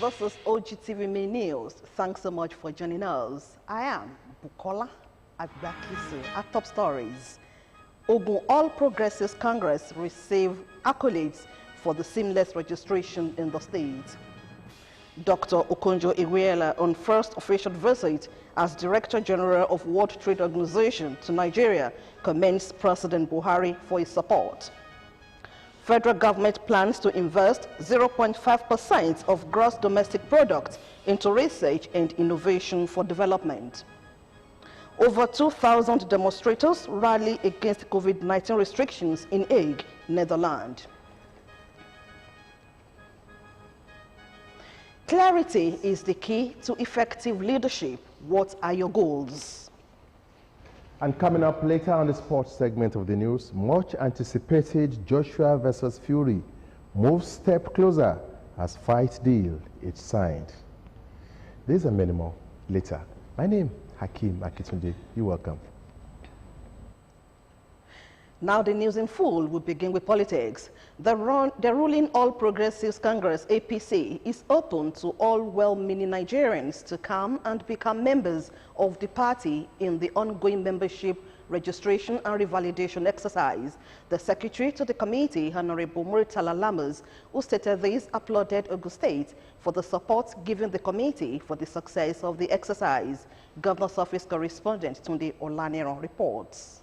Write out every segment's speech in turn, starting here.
This is OGTV Main News. Thanks so much for joining us. I am Bukola Agbakisu. Our top stories. Ogun All Progressives Congress received accolades for the seamless registration in the state. Dr. Okonjo-Iweala on first official visit as Director General of World Trade Organization to Nigeria commends President Buhari for his support. Federal government plans to invest 0.5% of gross domestic product into research and innovation for development. Over 2,000 demonstrators rally against COVID-19 restrictions in Hague, Netherlands. Clarity is the key to effective leadership. What are your goals? And coming up later on the sports segment of the news, much anticipated Joshua versus Fury moves step closer as fight deal is signed. These are many more later. My name, Hakeem Akitunde. You're welcome. Now the news in full. We begin with politics. The ruling All Progressives Congress, APC, is open to all well-meaning Nigerians to come and become members of the party in the ongoing membership registration and revalidation exercise. The secretary to the committee, Honorable Murtala Lammers, who stated this, applauded Ogun State for the support given the committee for the success of the exercise. Governor's Office correspondent Tunde Olanero reports.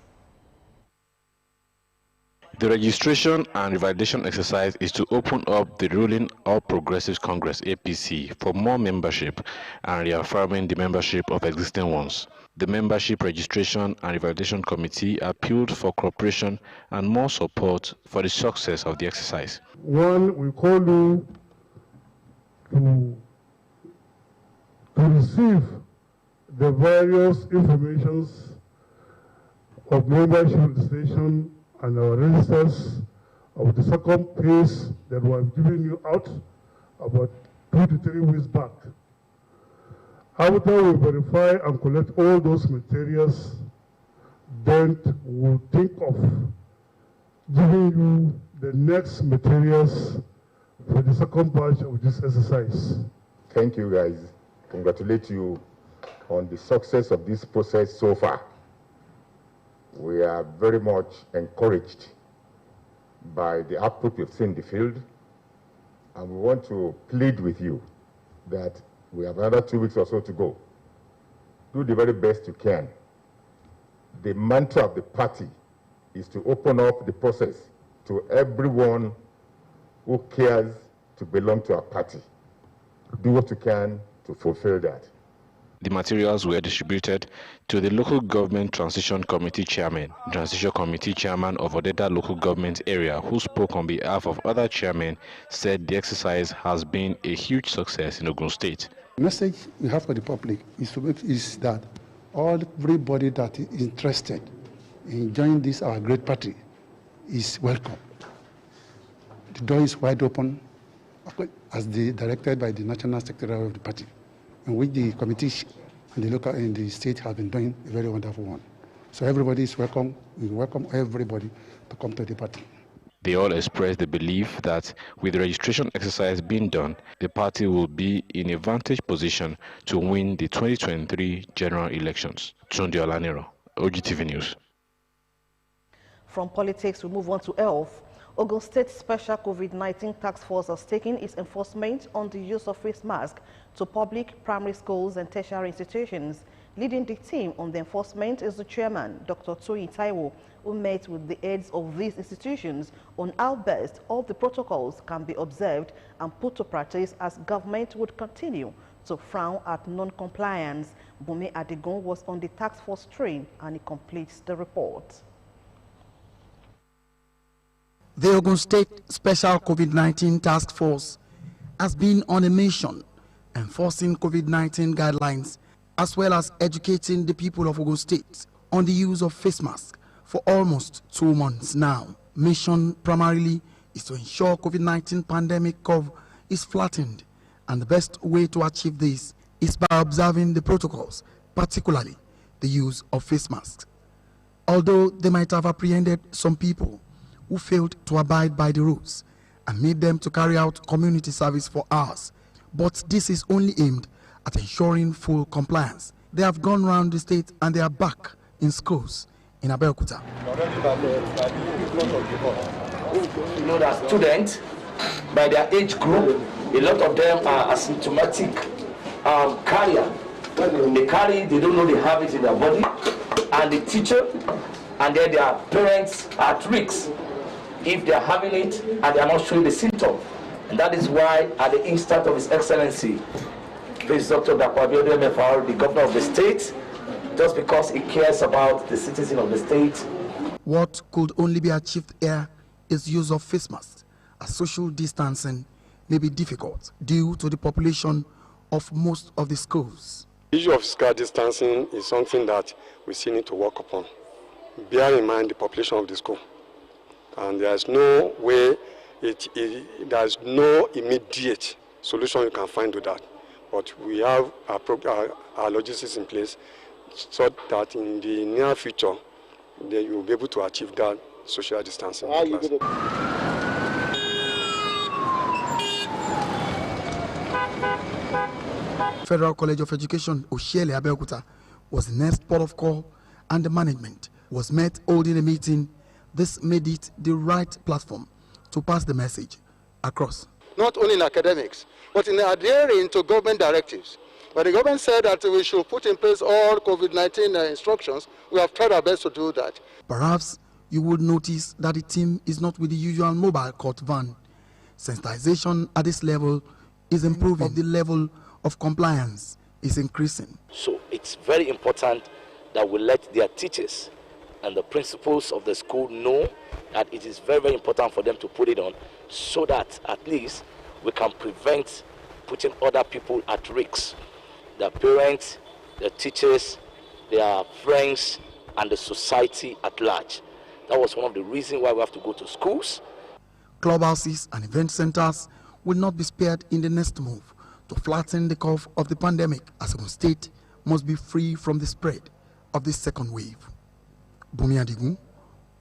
The registration and revalidation exercise is to open up the ruling All Progressives Congress APC for more membership and reaffirming the membership of existing ones. The Membership Registration and Revalidation Committee appealed for cooperation and more support for the success of the exercise. One, we call you to receive the various informations of membership registration and our registers of the second phase that we have given you out about 2 to 3 weeks back. After we verify and collect all those materials, then we'll think of giving you the next materials for the second batch of this exercise. Thank you guys. Congratulate you on the success of this process so far. We are very much encouraged by the output we've seen in the field, and we want to plead with you that we have another 2 weeks or so to go. Do the very best you can. The mantra of the party is to open up the process to everyone who cares to belong to our party. Do what you can to fulfill that. The materials were distributed to the Local Government Transition Committee Chairman, Transition Committee Chairman of Odeda Local Government Area, who spoke on behalf of other chairmen, said the exercise has been a huge success in Ogun State. The message we have for the public is that everybody that is interested in joining this our great party is welcome. The door is wide open, as directed by the National Secretary of the party, in which the committee and the local and the state have been doing a very wonderful one. So everybody is welcome. We welcome everybody to come to the party. They all expressed the belief that with the registration exercise being done, the party will be in a vantage position to win the 2023 general elections. Tunde Olanero, OGTV News. From politics, we move on to health. Ogun State Special COVID-19 Task Force has taken its enforcement on the use of face masks to public, primary schools and tertiary institutions. Leading the team on the enforcement is the chairman, Dr. Toyin Taiwo, who met with the heads of these institutions on how best all the protocols can be observed and put to practice as government would continue to frown at non-compliance. Bumi Adigun was on the task force train and he completes the report. The Ogun State Special COVID-19 Task Force has been on a mission enforcing COVID-19 guidelines as well as educating the people of Ogun State on the use of face masks for almost 2 months now. Mission primarily is to ensure COVID-19 pandemic curve is flattened, and the best way to achieve this is by observing the protocols, particularly the use of face masks. Although they might have apprehended some people who failed to abide by the rules and made them to carry out community service for hours But this is only aimed at ensuring full compliance. They have gone around the state and they are back in schools in Abeokuta. You know that students, by their age group, a lot of them are asymptomatic carrier. When they carry, they don't know they have it in their body, and the teacher and then their parents are at risk if they are having it and they are not showing the symptom. And that is why, at the instant of His Excellency, Prince Dr. Dapo Abiodun MFR, the governor of the state, just because he cares about the citizen of the state. What could only be achieved here is use of face masks, as social distancing may be difficult due to the population of most of the schools. The issue of physical distancing is something that we still need to work upon. Bear in mind the population of the school. And there is no way, there is no immediate solution you can find to that. But we have our logistics in place so that in the near future, you will be able to achieve that social distancing. Federal College of Education, Oshiele Abeokuta, was the next port of call, and the management was met holding a meeting. This made it the right platform to pass the message across. Not only in academics, but in adhering to government directives. But the government said that we should put in place all COVID-19 instructions. We have tried our best to do that. Perhaps you would notice that the team is not with the usual mobile court van. Sensitization at this level is improving. The level of compliance is increasing. So it's very important that we let their teachers and the principals of the school know that it is very, very important for them to put it on, so that at least we can prevent putting other people at risk. Their parents, their teachers, their friends, and the society at large. That was one of the reasons why we have to go to schools. Clubhouses and event centers will not be spared in the next move to flatten the curve of the pandemic, as Ogun State must be free from the spread of the second wave. Bumi Adigun,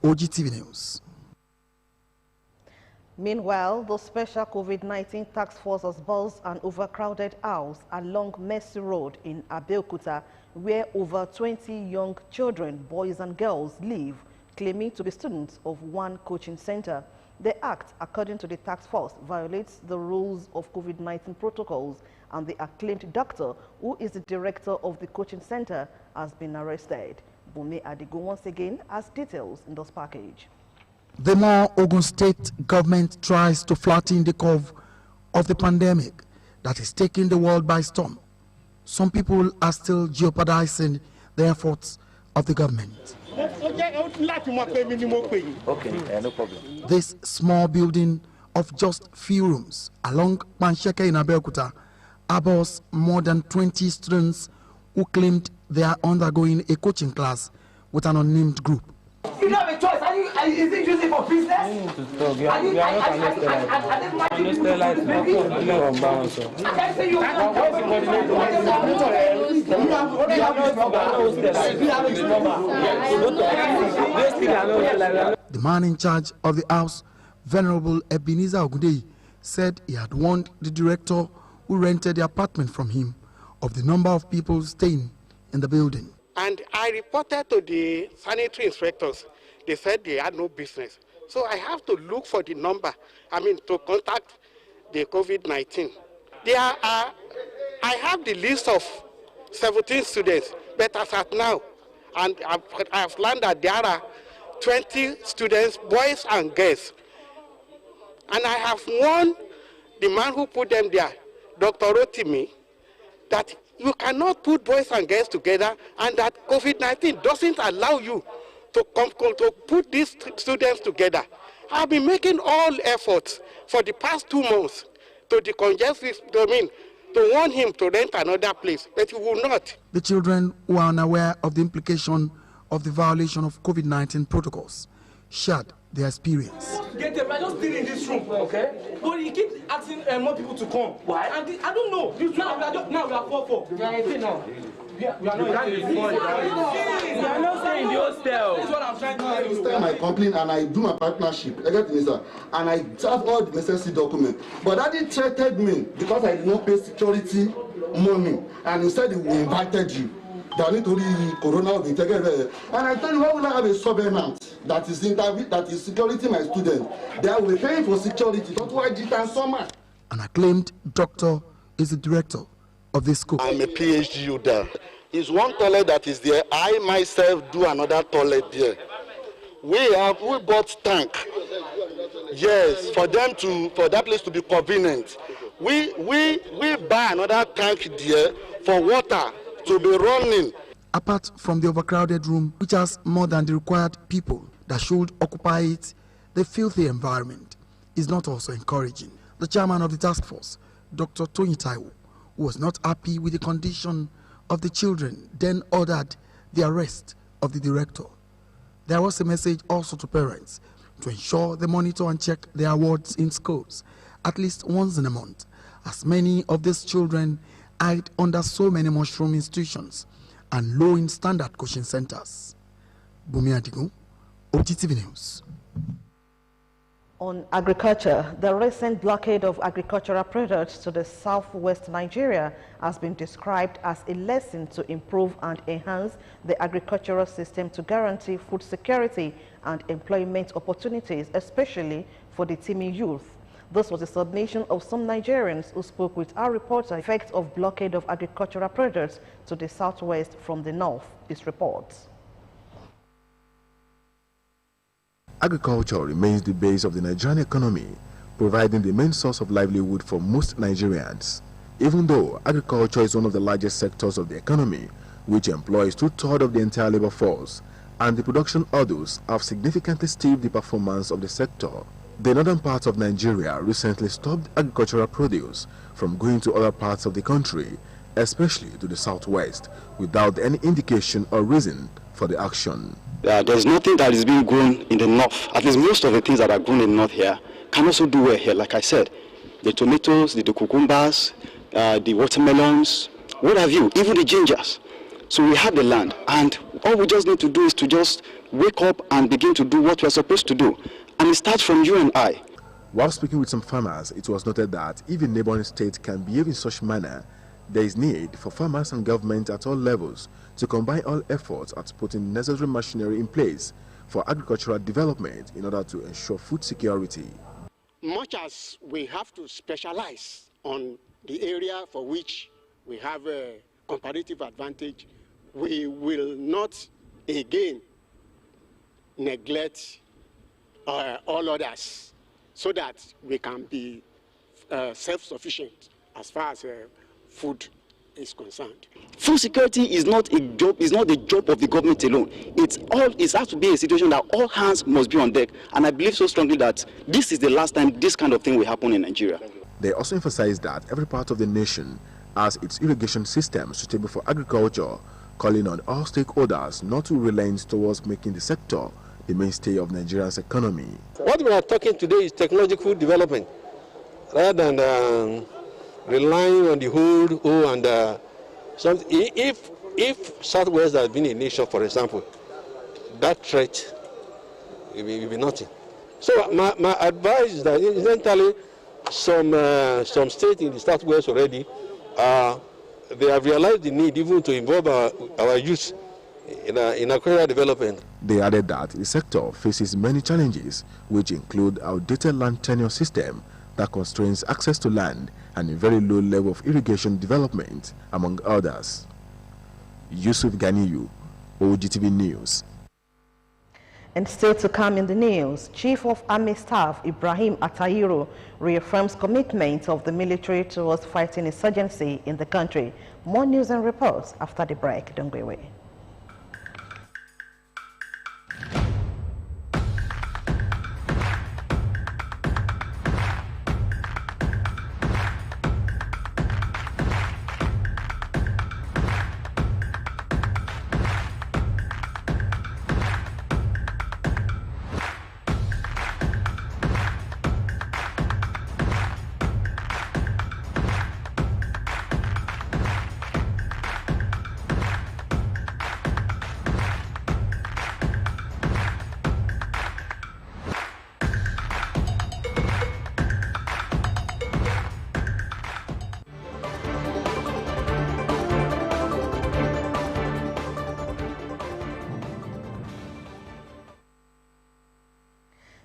OGTV News. Meanwhile, the special COVID-19 task force has buzzed an overcrowded house along Mercy Road in Abeokuta, where over 20 young children, boys and girls, live, claiming to be students of one coaching center. The act, according to the task force, violates the rules of COVID-19 protocols, and the acclaimed doctor, who is the director of the coaching center, has been arrested. Bumi Adigun once again has details in this package. The more Ogun State government tries to flatten the curve of the pandemic that is taking the world by storm, some people are still jeopardizing the efforts of the government. Okay, no problem. This small building of just few rooms along Pansheke in Abeokuta harbors more than 20 students who claimed they are undergoing a coaching class with an unnamed group. You don't have a choice. Is it using for business? The man in charge of the house, Venerable Ebenezer Ogundeyi, said he had warned the director who rented the apartment from him of the number of people staying in the building. And I reported to the sanitary inspectors. They said they had no business. So I have to look for the number, to contact the COVID-19. I have the list of 17 students, but as at now, and I've learned that there are 20 students, boys and girls. And I have warned the man who put them there, Dr. Rotimi, that you cannot put boys and girls together, and that COVID-19 doesn't allow you to put these students together. I've been making all efforts for the past 2 months to decongest this domain, to warn him to rent another place, but he will not. The children who are unaware of the implication of the violation of COVID-19 protocols shared their experience. Get them, I just stay in this room, okay? But he keeps asking more people to come. Why? And I don't know. Now we are 4-4. We are 18 now. We are not staying in the hostel. That's what I'm trying to understand my complaint and I do my partnership, and I have all the necessary documents. But Daddy threatened me because I did not pay security money, and instead he invited you. That need Corona will be taken away. And I tell you, why would I have a surveillance that is security my students? They will be paying for security. That's why it and summer. An acclaimed doctor is the director of this school. I'm a PhD there. It's one toilet that is there. I myself do another toilet there. We bought tank. Yes, for that place to be convenient. We buy another tank there for water to be running. Apart from the overcrowded room, which has more than the required people that should occupy it, the filthy environment is not also encouraging. The chairman of the task force, Dr. Tony Taiwo, who was not happy with the condition of the children, then ordered the arrest of the director. There was a message also to parents to ensure they monitor and check their wards in schools at least once in a month, as many of these children hide under so many mushroom institutions and low in standard coaching centers. Bumi Adigun, OGTV News. On agriculture, the recent blockade of agricultural products to the southwest Nigeria has been described as a lesson to improve and enhance the agricultural system to guarantee food security and employment opportunities, especially for the teeming youth. This was a submission of some Nigerians who spoke with our reporter. Effect of blockade of agricultural products to the southwest from the north. This report. Agriculture remains the base of the Nigerian economy, providing the main source of livelihood for most Nigerians. Even though agriculture is one of the largest sectors of the economy, which employs 2/3 of the entire labor force, and the production hurdles have significantly staved the performance of the sector, the northern part of Nigeria recently stopped agricultural produce from going to other parts of the country, especially to the southwest, without any indication or reason for the action. There's nothing that is being grown in the north. At least most of the things that are grown in the north here can also do well here. Like I said, the tomatoes, the cucumbers, the watermelons, what have you, even the gingers. So we have the land, and all we just need to do is to just wake up and begin to do what we're supposed to do. And it starts from you and I. While speaking with some farmers, it was noted that if a neighboring state can behave in such manner, there is need for farmers and government at all levels to combine all efforts at putting necessary machinery in place for agricultural development in order to ensure food security. Much as we have to specialize on the area for which we have a comparative advantage, we will not again neglect all others so that we can be self-sufficient as far as food is concerned. Food security is not a job, is not the job of the government alone. It has to be a situation that all hands must be on deck, and I believe so strongly that this is the last time this kind of thing will happen in Nigeria. They also emphasized that every part of the nation has its irrigation system suitable for agriculture, calling on all stakeholders not to relent towards making the sector the mainstay of Nigeria's economy. What we are talking today is technological development, rather than relying on the whole and something. If Southwest had been a nation, for example, that threat will be nothing. So my advice is that incidentally, some states in the Southwest already, they have realized the need even to involve our youth in agricultural development. They added that the sector faces many challenges, which include outdated land tenure system that constrains access to land and a very low level of irrigation development, among others. Yusuf Ganiyu, OGTV News. And still to come in the news, Chief of Army Staff Ibrahim Atahiru reaffirms commitment of the military towards fighting insurgency in the country. More news and reports after the break. Don't go away.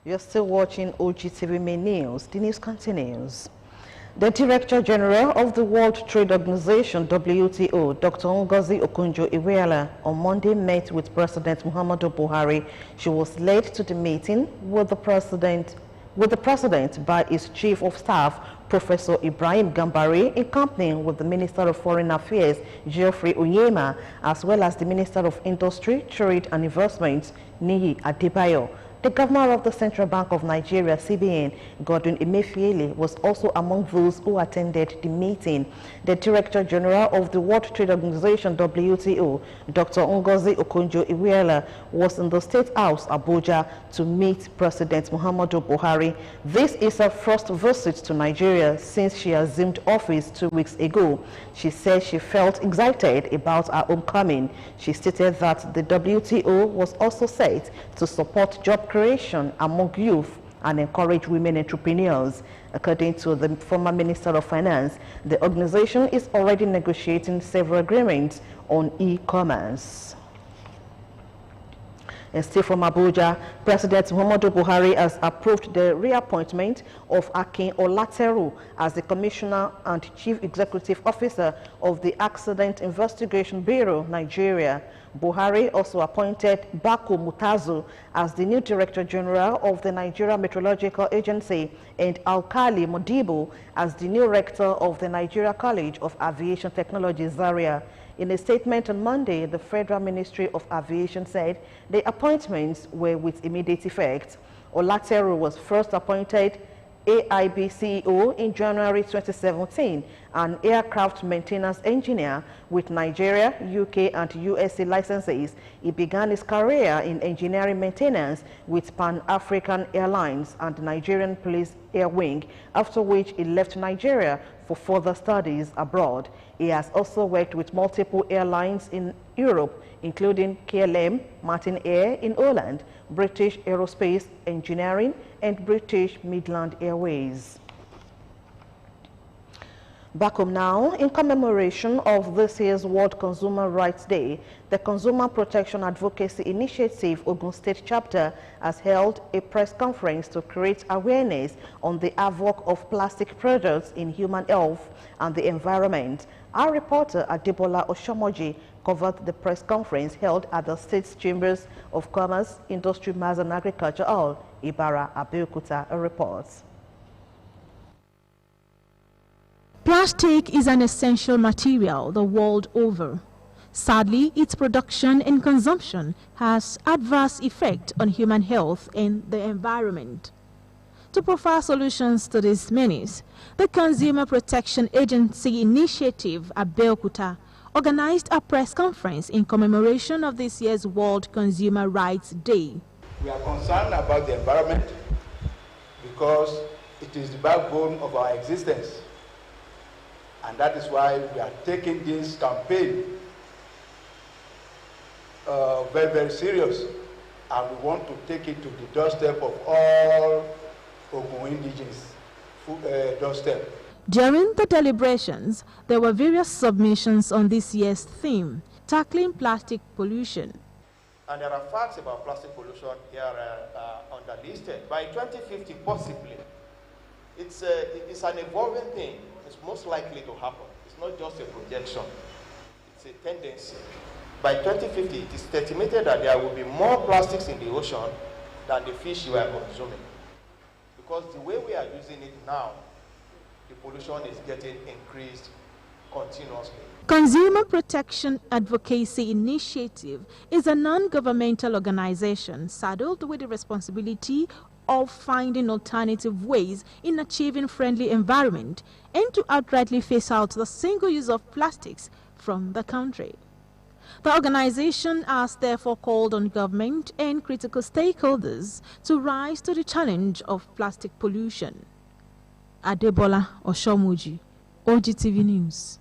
You're still watching OGTV Main News. The news continues. The Director General of the World Trade Organization, WTO, Dr. Ngozi Okonjo-Iweala, on Monday met with President Muhammadu Buhari. She was led to the meeting with the President by his Chief of Staff, Professor Ibrahim Gambari, in company with the Minister of Foreign Affairs, Geoffrey Onyema, as well as the Minister of Industry, Trade and Investment, Niyi Adebayo. The Governor of the Central Bank of Nigeria, CBN, Godwin Emefiele, was also among those who attended the meeting. The Director General of the World Trade Organization, WTO, Dr. Ngozi Okonjo-Iweala, was in the State House, Abuja, to meet President Muhammadu Buhari. This is her first visit to Nigeria since she assumed office 2 weeks ago. She said she felt excited about her homecoming. She stated that the WTO was also set to support job creation among youth and encourage women entrepreneurs. According to the former Minister of Finance, the organization is already negotiating several agreements on e-commerce. And still from Abuja, President Muhammadu Buhari has approved the reappointment of Akin Olateru as the Commissioner and Chief Executive Officer of the Accident Investigation Bureau, Nigeria. Buhari also appointed Bako Mutazu as the new Director General of the Nigeria Meteorological Agency and Alkali Modibo as the new Rector of the Nigeria College of Aviation Technology, Zaria. In a statement on Monday, the Federal Ministry of Aviation said the appointments were with immediate effect. Olateru was first appointed AIB CEO in January 2017, an aircraft maintenance engineer with Nigeria, UK and USA licenses. He began his career in engineering maintenance with Pan-African Airlines and Nigerian Police Air Wing, after which he left Nigeria for further studies abroad. He has also worked with multiple airlines in Europe, including KLM, Martin Air in Holland, British Aerospace Engineering, and British Midland Airways. Back home now, in commemoration of this year's World Consumer Rights Day, the Consumer Protection Advocacy Initiative Ogun State Chapter has held a press conference to create awareness on the havoc of plastic products in human health and the environment. Our reporter Adebola Oshomoji covered the press conference held at the State's Chambers of Commerce, Industry, Mines and Agriculture Hall, Ibara, Abeokuta. A report. Plastic is an essential material the world over. Sadly, its production and consumption has adverse effect on human health and the environment. To provide solutions to this menace, the Consumer Protection Agency Initiative, Abeokuta, organized a press conference in commemoration of this year's World Consumer Rights Day. We are concerned about the environment because it is the backbone of our existence. And that is why we are taking this campaign very, very serious. And we want to take it to the doorstep of all Ogun indigenous doorstep. During the deliberations, there were various submissions on this year's theme, tackling plastic pollution. And there are facts about plastic pollution here underlisted. By 2050, possibly, it's an evolving thing. It's most likely to happen. It's not just a projection. It's a tendency. By 2050, it is estimated that there will be more plastics in the ocean than the fish you are consuming. Because the way we are using it now, the pollution is getting increased continuously. Consumer Protection Advocacy Initiative is a non-governmental organization saddled with the responsibility of finding alternative ways in achieving friendly environment and to outrightly phase out the single use of plastics from the country. The organization has therefore called on government and critical stakeholders to rise to the challenge of plastic pollution. Adebola Oshomoji, OGTV News.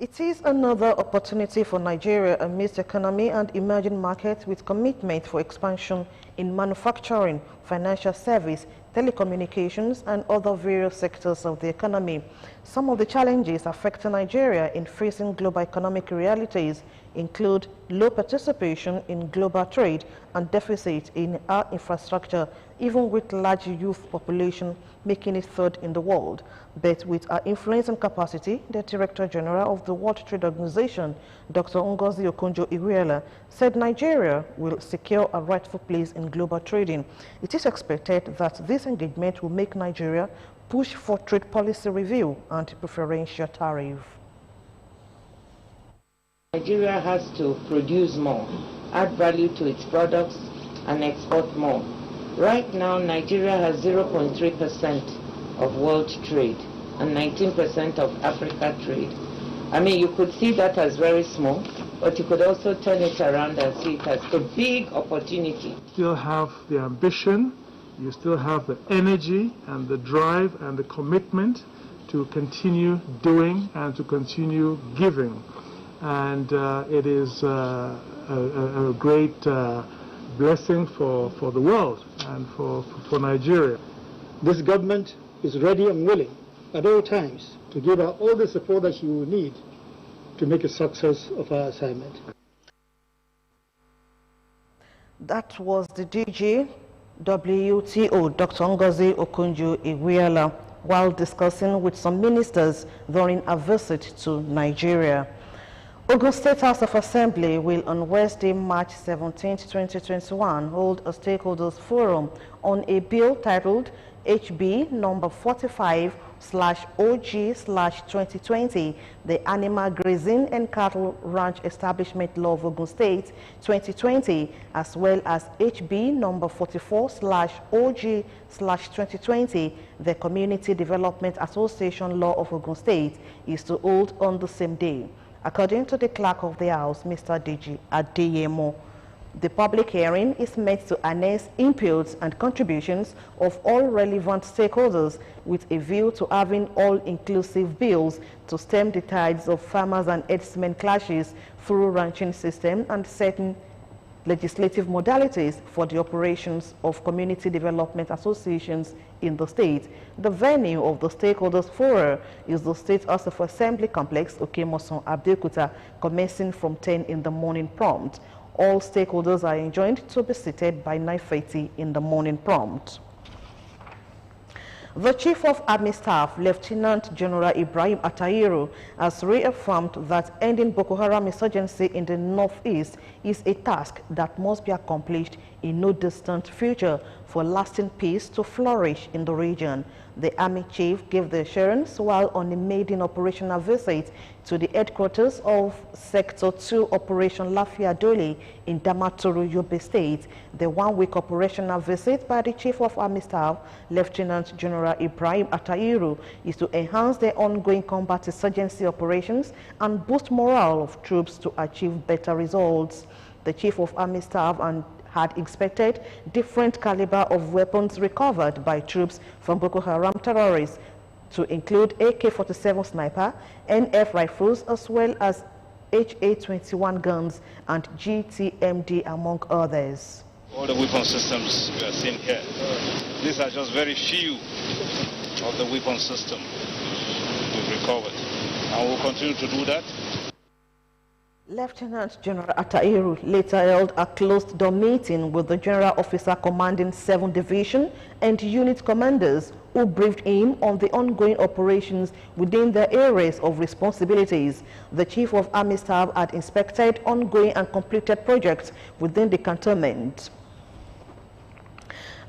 It is another opportunity for Nigeria amidst economy and emerging markets with commitment for expansion in manufacturing, financial service, telecommunications, and other various sectors of the economy. Some of the challenges affecting Nigeria in facing global economic realities include low participation in global trade and deficit in our infrastructure, even with large youth population making it third in the world. But with our influence and capacity, the Director General of the World Trade Organization, Dr. Ngozi Okonjo-Iweala, said Nigeria will secure a rightful place in global trading. It is expected that this engagement will make Nigeria push for trade policy review and preferential tariff. Nigeria has to produce more, add value to its products, and export more. Right now, Nigeria has 0.3% of world trade and 19% of Africa trade. I mean, you could see that as very small, but you could also turn it around and see it as a big opportunity. You still have the ambition, you still have the energy and the drive and the commitment to continue doing and to continue giving. And it is a great blessing for the world and for Nigeria. This government is ready and willing at all times to give her all the support that she will need to make a success of our assignment. That was the DG WTO, Dr. Ngozi Okonjo-Iweala, while discussing with some ministers during a visit to Nigeria. Ogun State House of Assembly will on Wednesday, March 17, 2021, hold a stakeholders forum on a bill titled HB number 45/OG/2020, the Animal Grazing and Cattle Ranch Establishment Law of Ogun State 2020, as well as HB number 44/OG/2020, the Community Development Association Law of Ogun State, is to hold on the same day. According to the Clerk of the House, Mr. Deji Adeyemo, the public hearing is meant to harness inputs and contributions of all relevant stakeholders with a view to having all-inclusive bills to stem the tides of farmers and herdsmen clashes through ranching system and certain legislative modalities for the operations of community development associations in the state. The venue of the stakeholders forum is the State House of Assembly Complex, Okemoson, Abeokuta, commencing from 10 in the morning prompt. All stakeholders are enjoined to be seated by 9:30 in the morning prompt. The Chief of Army Staff, Lieutenant General Ibrahim Atahiru, has reaffirmed that ending Boko Haram insurgency in the northeast is a task that must be accomplished in no distant future for lasting peace to flourish in the region. The Army Chief gave the assurance while on a maiden operational visit to the headquarters of Sector 2 Operation Lafia Dole in Damaturu, Yobe State. The one-week operational visit by the Chief of Army Staff, Lieutenant General Ibrahim Atahiru, is to enhance the ongoing combat insurgency operations and boost morale of troops to achieve better results. The Chief of Army Staff had inspected different caliber of weapons recovered by troops from Boko Haram terrorists, to include AK-47 sniper, NF rifles, as well as HA-21 guns and GTMD, among others. All the weapon systems we are seeing here, these are just very few of the weapon systems we've recovered, and we'll continue to do that. Lieutenant General Atahiru later held a closed-door meeting with the General Officer commanding 7 Division and unit commanders, who briefed him on the ongoing operations within their areas of responsibilities. The Chief of Army Staff had inspected ongoing and completed projects within the cantonment.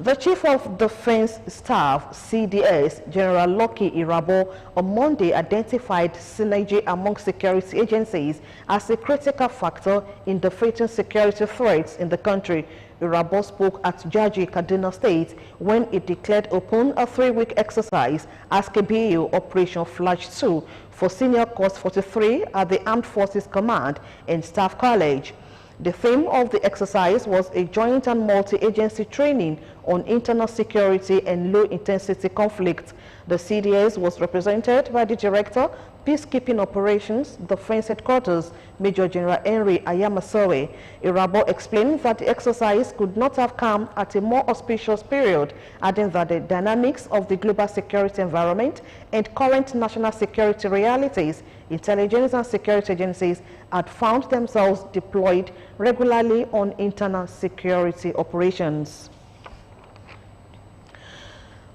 The Chief of Defense Staff, CDS, General Lucky Irabo, on Monday identified synergy among security agencies as a critical factor in defeating security threats in the country. Irabo spoke at Jaji, Kaduna State, when it declared open a 3-week exercise as KBU Operation Flash 2 for Senior Course 43 at the Armed Forces Command and Staff College. The theme of the exercise was a joint and multi-agency training on internal security and low-intensity conflict. The CDS was represented by the Director, Peacekeeping Operations, Defense Headquarters, Major General Henry Ayamasowe. Irabo explained that the exercise could not have come at a more auspicious period, adding that the dynamics of the global security environment and current national security realities, intelligence and security agencies had found themselves deployed regularly on internal security operations.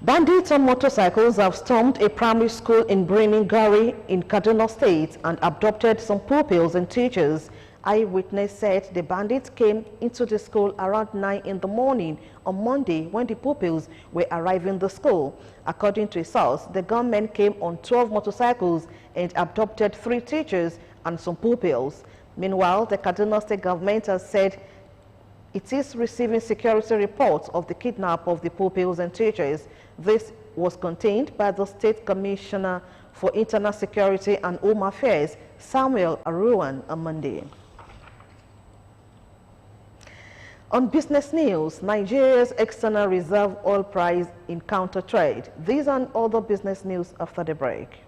Bandits on motorcycles have stormed a primary school in Birnin Gari in Kaduna State and abducted some pupils and teachers. Eyewitness said the bandits came into the school around 9 in the morning on Monday when the pupils were arriving the school. According to a source, the gunmen came on 12 motorcycles and abducted 3 teachers and some pupils. Meanwhile, the Kaduna State government has said it is receiving security reports of the kidnap of the pupils and teachers. This was contained by the State Commissioner for Internal Security and Home Affairs, Samuel Aruan, on Monday. On business news, Nigeria's external reserve oil price in counter trade. These and other business news after the break.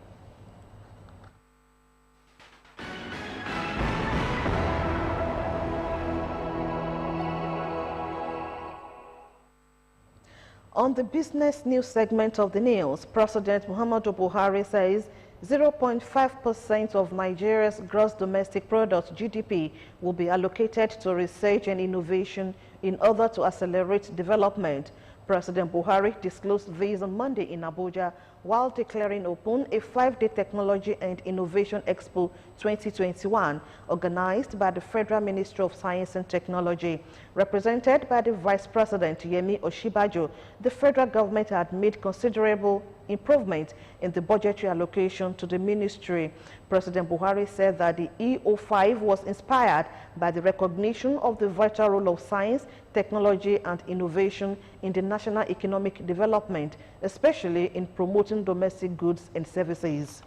On the business news segment of the news, President Muhammadu Buhari says 0.5% of Nigeria's gross domestic product (GDP) will be allocated to research and innovation in order to accelerate development. President Buhari disclosed this on Monday in Abuja while declaring open a 5-day Technology and Innovation Expo 2021 organized by the Federal Ministry of Science and Technology. Represented by the Vice President Yemi Oshibajo, the federal government had made considerable improvement in the budgetary allocation to the ministry. President Buhari said that the EO5 was inspired by the recognition of the vital role of science, technology and innovation in the national economic development, especially in promoting domestic goods and services.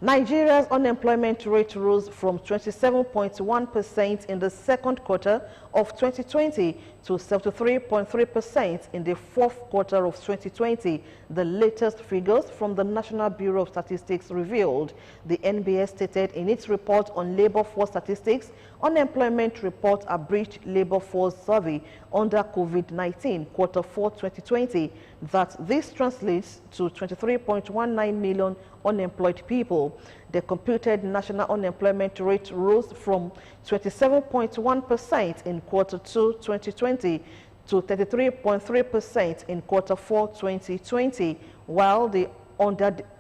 Nigeria's unemployment rate rose from 27.1% in the second quarter of 2020 to 73.3% in the fourth quarter of 2020. The latest figures from the National Bureau of Statistics revealed. The NBS stated in its report on labor force statistics, unemployment report abridged labor force survey under COVID-19 quarter 4 2020 that this translates to 23.19 million unemployed people. The computed national unemployment rate rose from 27.1% in quarter 2 2020 to 33.3% in quarter 4 2020, while the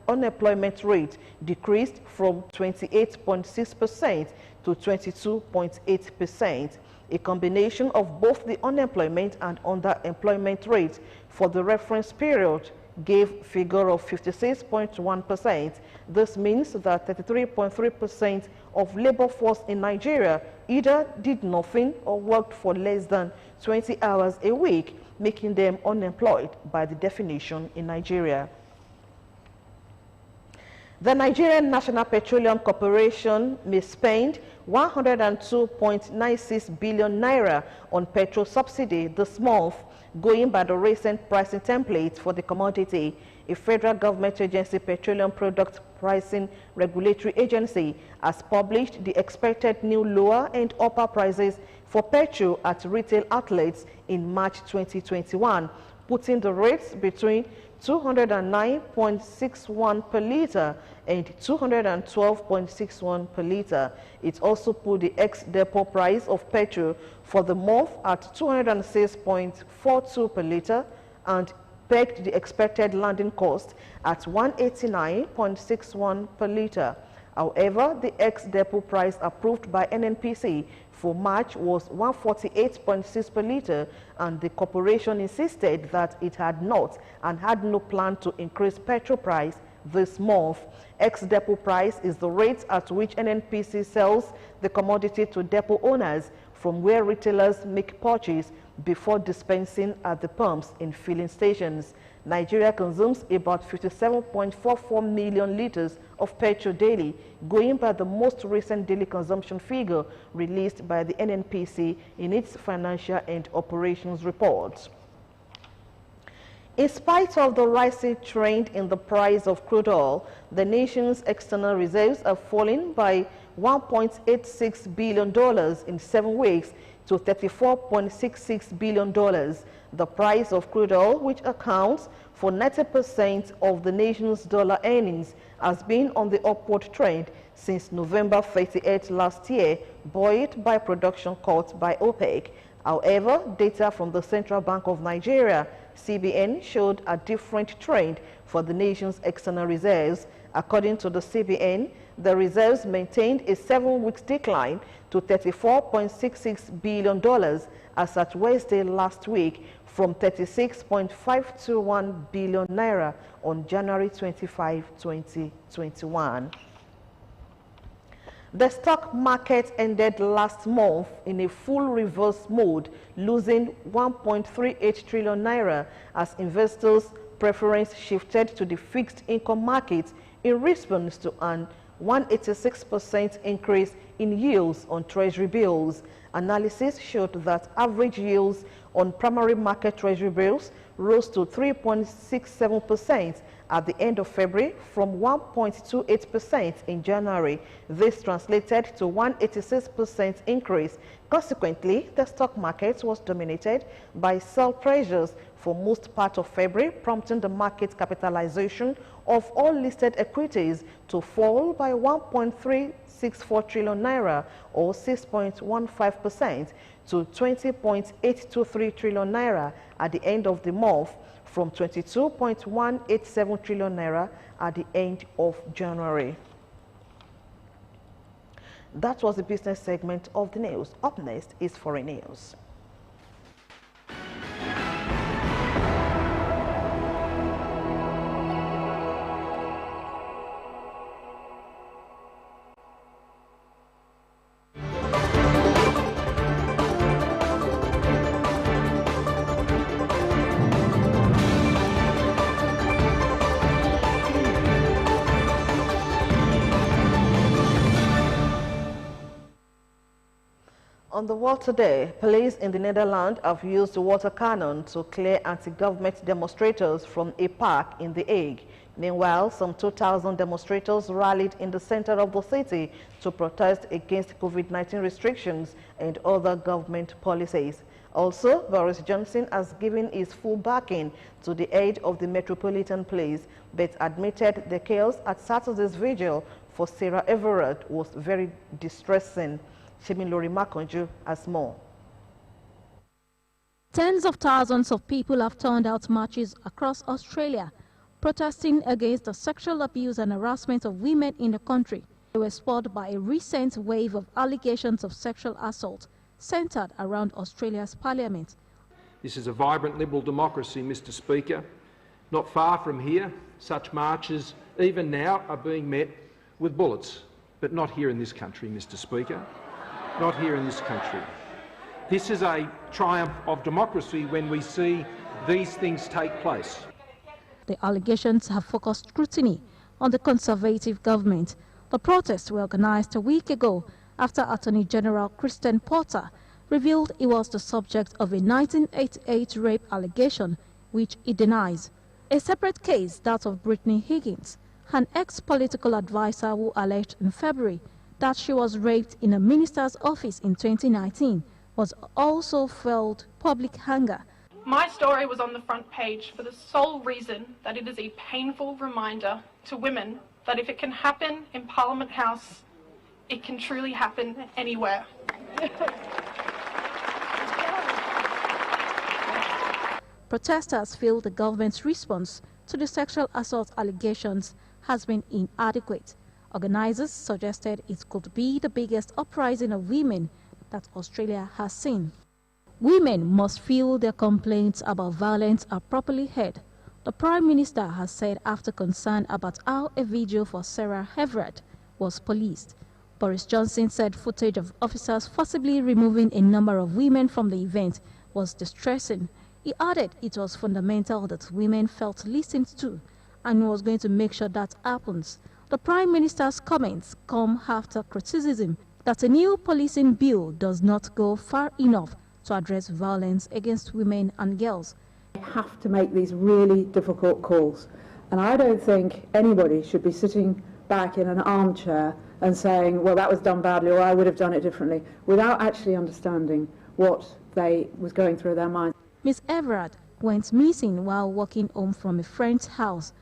unemployment rate decreased from 28.6% to 22.8%. A combination of both the unemployment and underemployment rate for the reference period gave figure of 56.1%. This means that 33.3% of labor force in Nigeria either did nothing or worked for less than 20 hours a week, making them unemployed by the definition in Nigeria. The Nigerian National Petroleum Corporation may spend 102.96 billion naira on petrol subsidy this month, going by the recent pricing template for the commodity. A federal government agency, Petroleum Product Pricing Regulatory Agency, has published the expected new lower and upper prices for petrol at retail outlets in March 2021, putting the rates between 209.61 per litre and 212.61 per litre. It also put the ex-depot price of petrol for the month at 206.42 per litre and pegged the expected landing cost at 189.61 per litre. However, the ex-depot price approved by NNPC for March was 148.6 per litre, and the corporation insisted that it had not and had no plan to increase petrol price this month. Ex-depot price is the rate at which NNPC sells the commodity to depot owners from where retailers make purchase before dispensing at the pumps in filling stations. Nigeria consumes about 57.44 million litres of petrol daily, going by the most recent daily consumption figure released by the NNPC in its financial and operations report. In spite of the rising trend in the price of crude oil, the nation's external reserves are falling by $1.86 billion in 7 weeks to $34.66 billion. The price of crude oil, which accounts for 90% of the nation's dollar earnings, has been on the upward trend since November 38 last year, buoyed by production cuts by OPEC. However, data from the Central Bank of Nigeria, CBN, showed a different trend for the nation's external reserves. According to the CBN, the reserves maintained a 7-week decline to $34.66 billion as at Wednesday last week from 36.521 billion naira on January 25, 2021. The stock market ended last month in a full reverse mode, losing 1.38 trillion naira as investors' preference shifted to the fixed income market in response to an 186% increase in yields on treasury bills. Analysis showed that average yields on primary market treasury bills rose to 3.67% at the end of February from 1.28% in January. This translated to 186% increase. Consequently, the stock market was dominated by sell pressures for most part of February, prompting the market capitalization of all listed equities to fall by 1.364 trillion naira or 6.15% to 20.823 trillion naira at the end of the month, from 22.187 trillion naira at the end of January. That was the business segment of the news. Up next is foreign news. On the world today, police in the Netherlands have used water cannon to clear anti-government demonstrators from a park in The Hague. Meanwhile, some 2,000 demonstrators rallied in the center of the city to protest against COVID-19 restrictions and other government policies. Also, Boris Johnson has given his full backing to the aid of the Metropolitan Police, but admitted the chaos at Saturday's vigil for Sarah Everard was very distressing. Shemilori Makonju has more. Tens of thousands of people have turned out marches across Australia, protesting against the sexual abuse and harassment of women in the country. They were spurred by a recent wave of allegations of sexual assault centered around Australia's parliament. This is a vibrant liberal democracy, Mr. Speaker. Not far from here, such marches, even now, are being met with bullets, but not here in this country, Mr. Speaker. Not here in this country. This is a triumph of democracy when we see these things take place. The allegations have focused scrutiny on the Conservative government. The protests were organized a week ago after Attorney General Christian Porter revealed he was the subject of a 1988 rape allegation, which he denies. A separate case, that of Brittany Higgins, an ex-political advisor who alleged in February that she was raped in a minister's office in 2019, was also felt public anger. My story was on the front page for the sole reason that it is a painful reminder to women that if it can happen in Parliament House, it can truly happen anywhere. Protesters feel the government's response to the sexual assault allegations has been inadequate. Organizers suggested it could be the biggest uprising of women that Australia has seen. Women must feel their complaints about violence are properly heard, the Prime Minister has said after concern about how a video for Sarah Everard was policed. Boris Johnson said footage of officers forcibly removing a number of women from the event was distressing. He added it was fundamental that women felt listened to and was going to make sure that happens. The Prime Minister's comments come after criticism that a new policing bill does not go far enough to address violence against women and girls. have to make these really difficult calls. And I don't think anybody should be sitting back in an armchair and saying, well, that was done badly, or I would have done it differently, without actually understanding what was going through their minds. Ms. Everard went missing while walking home from a friend's house.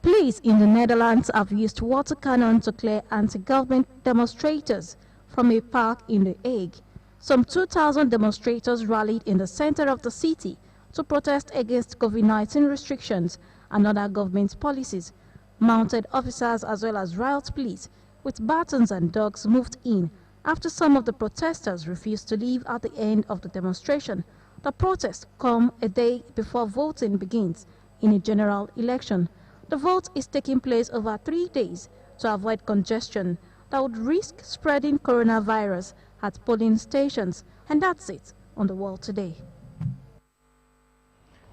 Police in the Netherlands have used water cannon to clear anti-government demonstrators from a park in The Hague. Some 2,000 demonstrators rallied in the center of the city to protest against COVID-19 restrictions and other government policies. Mounted officers as well as riot police with batons and dogs moved in after some of the protesters refused to leave at the end of the demonstration. The protests come a day before voting begins in a general election. The vote is taking place over 3 days to avoid congestion that would risk spreading coronavirus at polling stations. And that's it on The World Today.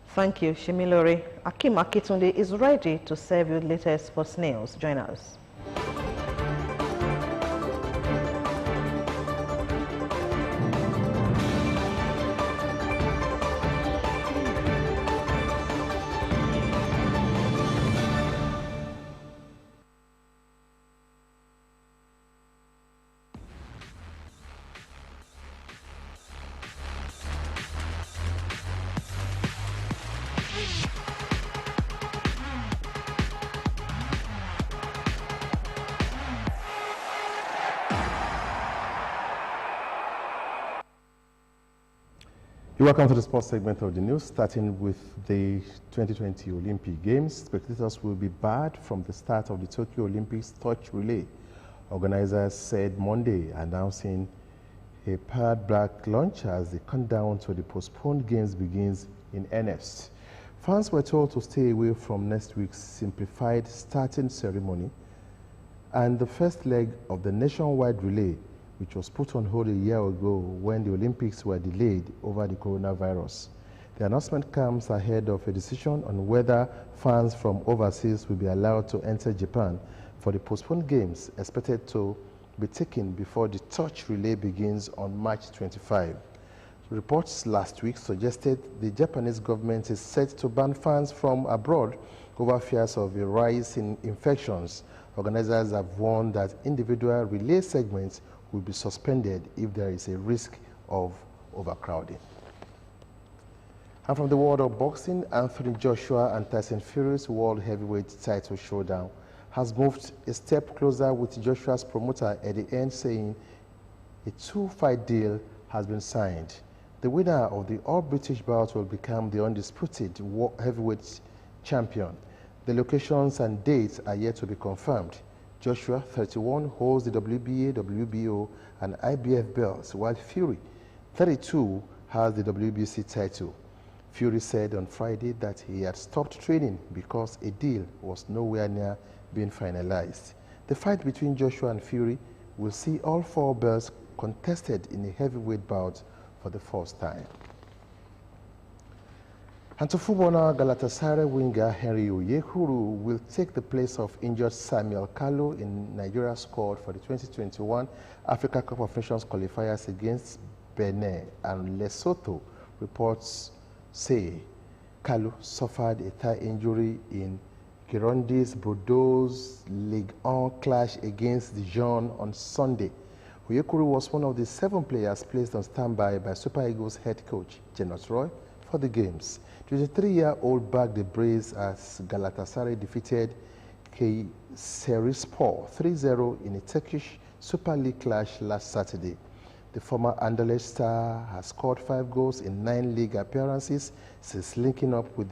Thank you, Shimilori. Akim Akitunde is ready to serve you latest sports news. Join us. Welcome to the sports segment of the news, starting with the 2020 Olympic Games. Spectators will be barred from the start of the Tokyo Olympics torch relay. Organizers said Monday, announcing a powered black launch as the countdown to the postponed games begins in earnest. Fans were told to stay away from next week's simplified starting ceremony and the first leg of the nationwide relay, which was put on hold a year ago when the Olympics were delayed over the coronavirus. The announcement comes ahead of a decision on whether fans from overseas will be allowed to enter Japan for the postponed games, expected to be taken before the torch relay begins on March 25. Reports last week suggested the Japanese government is set to ban fans from abroad over fears of a rise in infections. Organizers have warned that individual relay segments will be suspended if there is a risk of overcrowding. And from the world of boxing, Anthony Joshua and Tyson Fury's world heavyweight title showdown has moved a step closer, with Joshua's promoter at the end saying a 2-fight deal has been signed. The winner of the all-British bout will become the undisputed heavyweight champion. The locations and dates are yet to be confirmed. Joshua, 31, holds the WBA, WBO, and IBF belts, while Fury, 32, has the WBC title. Fury said on Friday that he had stopped training because a deal was nowhere near being finalized. The fight between Joshua and Fury will see all 4 belts contested in a heavyweight bout for the first time. And to footballer, Galatasaray winger Henry Onyekuru will take the place of injured Samuel Kalu in Nigeria's squad for the 2021 Africa Cup of Nations qualifiers against Benin and Lesotho. Reports say Kalu suffered a thigh injury in Girondins Bordeaux's Ligue 1 clash against Dijon on Sunday. Onyekuru was one of the 7 players placed on standby by Super Eagles head coach Gernot Roy for the games. The 23-year-old bagged the brace as Galatasaray defeated Kayserispor 3-0 in a Turkish Super League clash last Saturday. The former Anderlecht star has scored 5 goals in 9 league appearances since linking up with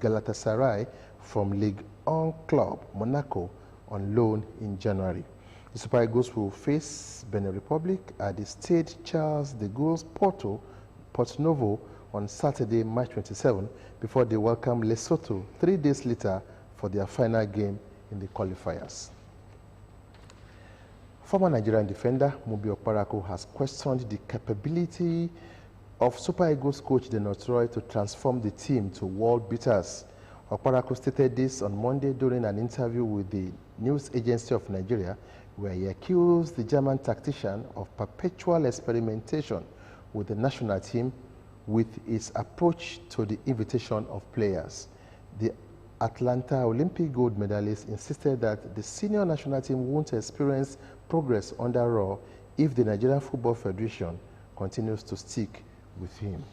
Galatasaray from Ligue 1 club Monaco on loan in January. The Super Eagles will face Benin Republic at the Stade Charles de Gaulle's Porto Novo on Saturday, March 27, before they welcome Lesotho 3 days later for their final game in the qualifiers. Former Nigerian defender Mubi Okparaku has questioned the capability of Super Eagles coach Gernot Roy to transform the team to world beaters. Okparaku stated this on Monday during an interview with the News Agency of Nigeria, where he accused the German tactician of perpetual experimentation with the national team, with its approach to the invitation of players. The Atlanta Olympic gold medalist insisted that the senior national team won't experience progress under Raw if the Nigerian Football Federation continues to stick with him.